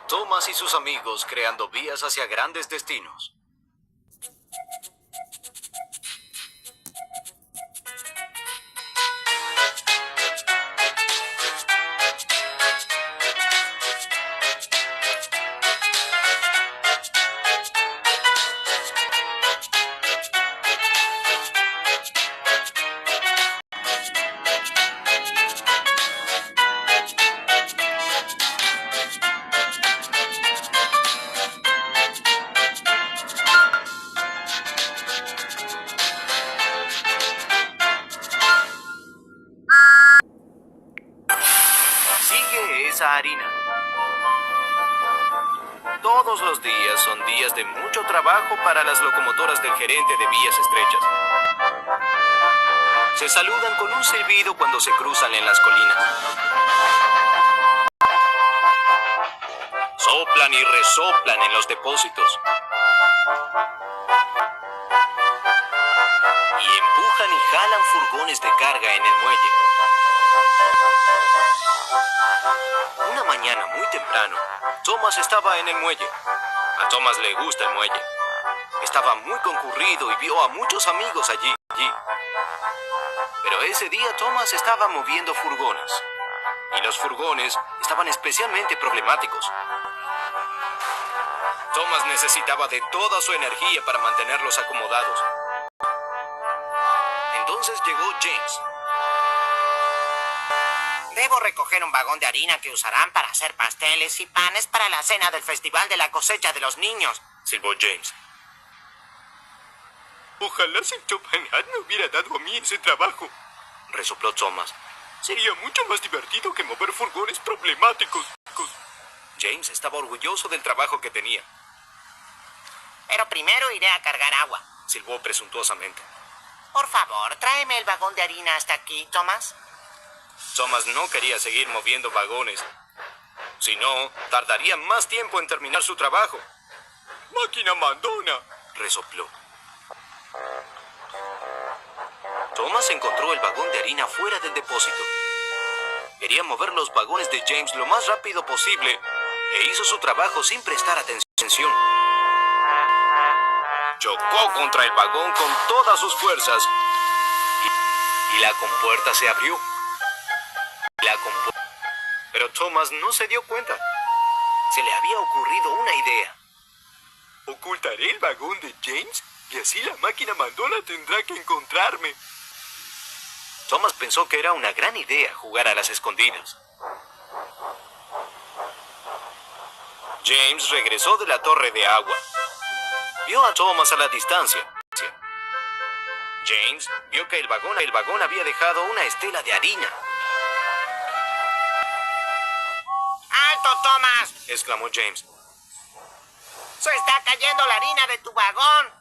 Thomas y sus amigos creando vías hacia grandes destinos. Sigue esa harina. Todos los días son días de mucho trabajo para las locomotoras del gerente de vías estrechas. Se saludan con un silbido cuando se cruzan en las colinas. Soplan y resoplan en los depósitos. Y empujan y jalan furgones de carga en el muelle. Una mañana muy temprano, Thomas estaba en el muelle. A Thomas le gusta el muelle. Estaba muy concurrido y vio a muchos amigos allí. Pero ese día Thomas estaba moviendo furgones. Y los furgones estaban especialmente problemáticos. Thomas necesitaba de toda su energía para mantenerlos acomodados. Entonces llegó James. Debo recoger un vagón de harina que usarán para hacer pasteles y panes para la cena del Festival de la Cosecha de los Niños, silbó James. Ojalá Sr. Banat me hubiera dado a mí ese trabajo, resopló Thomas. Sería mucho más divertido que mover furgones problemáticos. James estaba orgulloso del trabajo que tenía. Pero primero iré a cargar agua, silbó presuntuosamente. Por favor, tráeme el vagón de harina hasta aquí, Thomas. Thomas no quería seguir moviendo vagones. Si no, tardaría más tiempo en terminar su trabajo. ¡Máquina mandona!, resopló. Thomas encontró el vagón de harina fuera del depósito. Quería mover los vagones de James lo más rápido posible e hizo su trabajo sin prestar atención. Chocó contra el vagón con todas sus fuerzas y la compuerta se abrió. Pero Thomas no se dio cuenta. Se le había ocurrido una idea. Ocultaré el vagón de James y así la máquina mandona tendrá que encontrarme. Thomas pensó que era una gran idea jugar a las escondidas. James regresó de la torre de agua. Vio a Thomas a la distancia. James vio que el vagón había dejado una estela de harina. ¡Alto, Thomas!, exclamó James. ¡Se está cayendo la harina de tu vagón!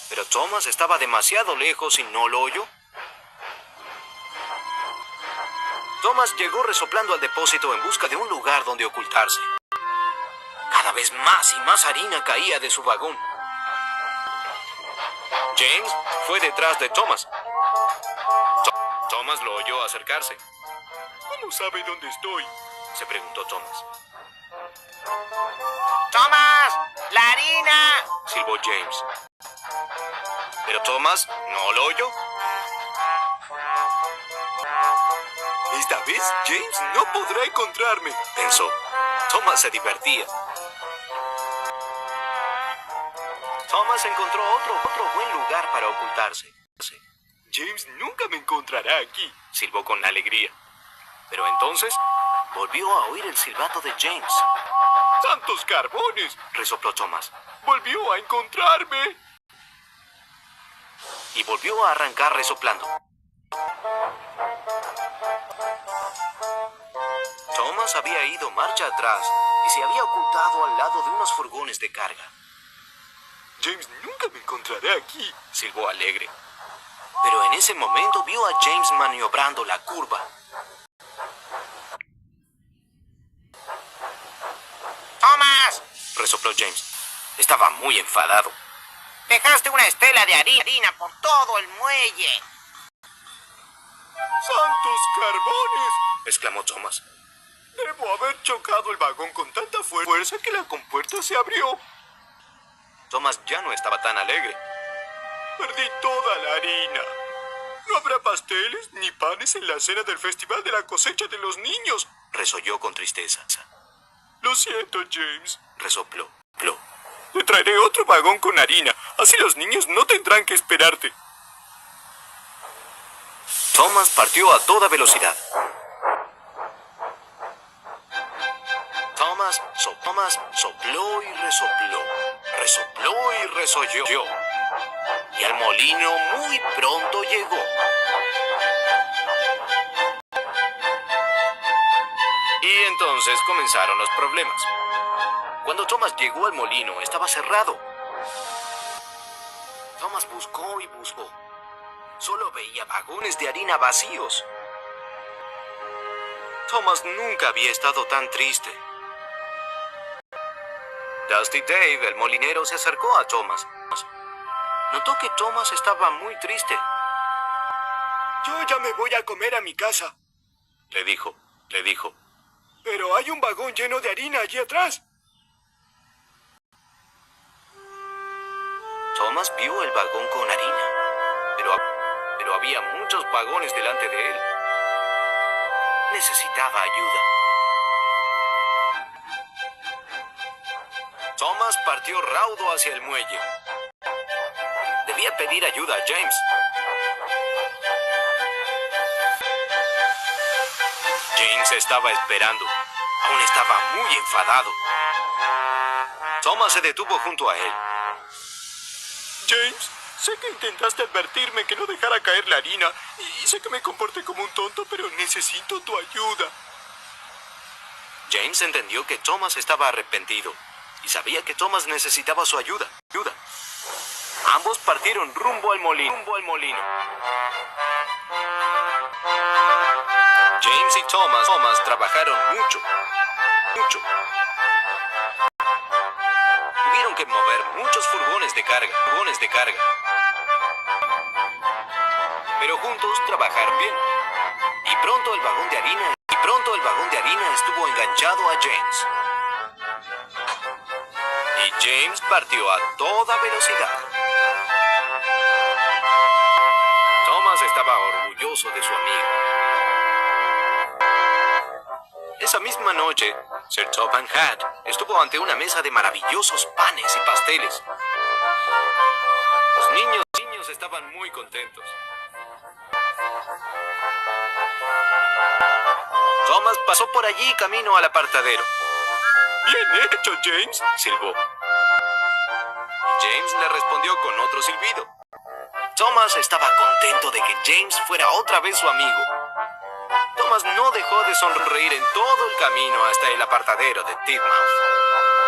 Pero Thomas estaba demasiado lejos y no lo oyó. Thomas llegó resoplando al depósito en busca de un lugar donde ocultarse. Cada vez más y más harina caía de su vagón. James fue detrás de Thomas. Thomas lo oyó acercarse. ¿Cómo sabe dónde estoy?, se preguntó Thomas. ¡Thomas! ¡La harina!, silbó James. Pero Thomas no lo oyó. Esta vez James no podrá encontrarme, pensó. Thomas se divertía. Thomas encontró otro buen lugar para ocultarse. James nunca me encontrará aquí, silbó con alegría. Pero entonces volvió a oír el silbato de James. ¡Santos carbones!, resopló Thomas. ¡Volvió a encontrarme! Y volvió a arrancar resoplando. Thomas había ido marcha atrás y se había ocultado al lado de unos furgones de carga. James nunca me encontrará aquí, silbó alegre. Pero en ese momento vio a James maniobrando la curva. ¡Thomas!, resopló James. Estaba muy enfadado. Dejaste una estela de harina por todo el muelle. ¡Santos carbones!, exclamó Thomas. Debo haber chocado el vagón con tanta fuerza que la compuerta se abrió. Thomas ya no estaba tan alegre. Perdí toda la harina. No habrá pasteles ni panes en la cena del Festival de la Cosecha de los Niños. Resolló con tristeza. Lo siento, James. Resopló. Te traeré otro vagón con harina. Así los niños no tendrán que esperarte. Thomas partió a toda velocidad. Thomas sopló y resopló. Resopló y resolló. Y al molino muy pronto llegó. Y entonces comenzaron los problemas. Cuando Thomas llegó al molino, estaba cerrado. Thomas buscó y buscó. Solo veía vagones de harina vacíos. Thomas nunca había estado tan triste. Dusty Dave, el molinero, se acercó a Thomas. Notó que Thomas estaba muy triste. Yo ya me voy a comer a mi casa. Le dijo. Pero hay un vagón lleno de harina allí atrás. Thomas vio el vagón con harina, pero había muchos vagones delante de él. Necesitaba ayuda. Thomas partió raudo hacia el muelle. Debía pedir ayuda a James. James estaba esperando. Aún estaba muy enfadado. Thomas se detuvo junto a él. James, sé que intentaste advertirme que no dejara caer la harina y sé que me comporté como un tonto, pero necesito tu ayuda. James entendió que Thomas estaba arrepentido y sabía que Thomas necesitaba su ayuda. Ambos partieron rumbo al molino. James y Thomas trabajaron mucho. Tuvieron que mover muchos furgones de carga. Pero juntos trabajaron bien. Y pronto el vagón de harina estuvo enganchado a James. Y James partió a toda velocidad. Thomas estaba orgulloso de su amigo. Esa misma noche, Sir Topham Hatt estuvo ante una mesa de maravillosos panes y pasteles. Los niños estaban muy contentos. Thomas pasó por allí camino al apartadero. Bien hecho, James, Silbó. James le respondió con otro silbido. Thomas estaba contento de que James fuera otra vez su amigo. Thomas no dejó de sonreír en todo el camino hasta el apartadero de Titmouth.